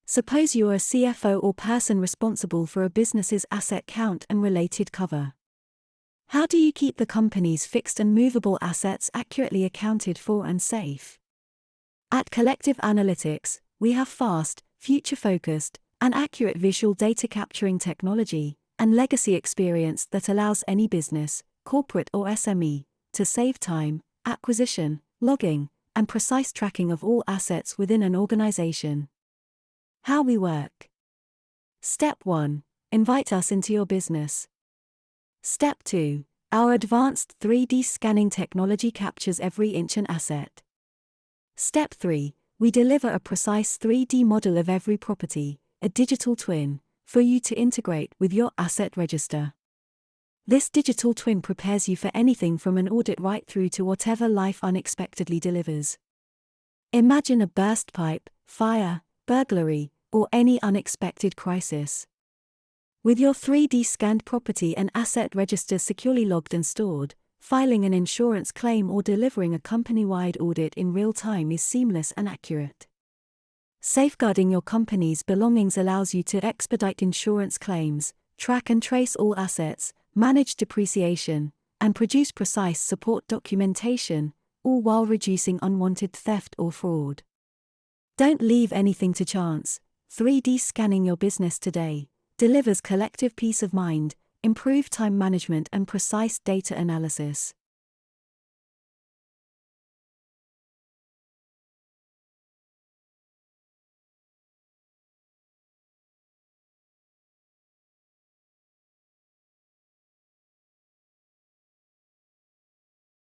Suppose you're a CFO or person responsible for a business's asset count and related cover. How do you keep the company's fixed and movable assets accurately accounted for and safe? At Collective Analytix, we have fast, future-focused, and accurate visual data capturing technology and legacy experience that allows any business, corporate or SME, to save time, acquisition, logging, and precise tracking of all assets within an organization. How we work. Step 1. Invite us into your business. Step 2. Our advanced 3D scanning technology captures every inch an asset. Step 3. We deliver a precise 3D model of every property, a digital twin, for you to integrate with your asset register. This digital twin prepares you for anything from an audit right through to whatever life unexpectedly delivers. Imagine a burst pipe, fire, burglary, or any unexpected crisis. With your 3D scanned property and asset register securely logged and stored, filing an insurance claim or delivering a company-wide audit in real time is seamless and accurate. Safeguarding your company's belongings allows you to expedite insurance claims, track and trace all assets, manage depreciation, and produce precise support documentation, all while reducing unwanted theft or fraud. Don't leave anything to chance. 3D scanning your business today delivers collective peace of mind, improved time management and precise data analysis.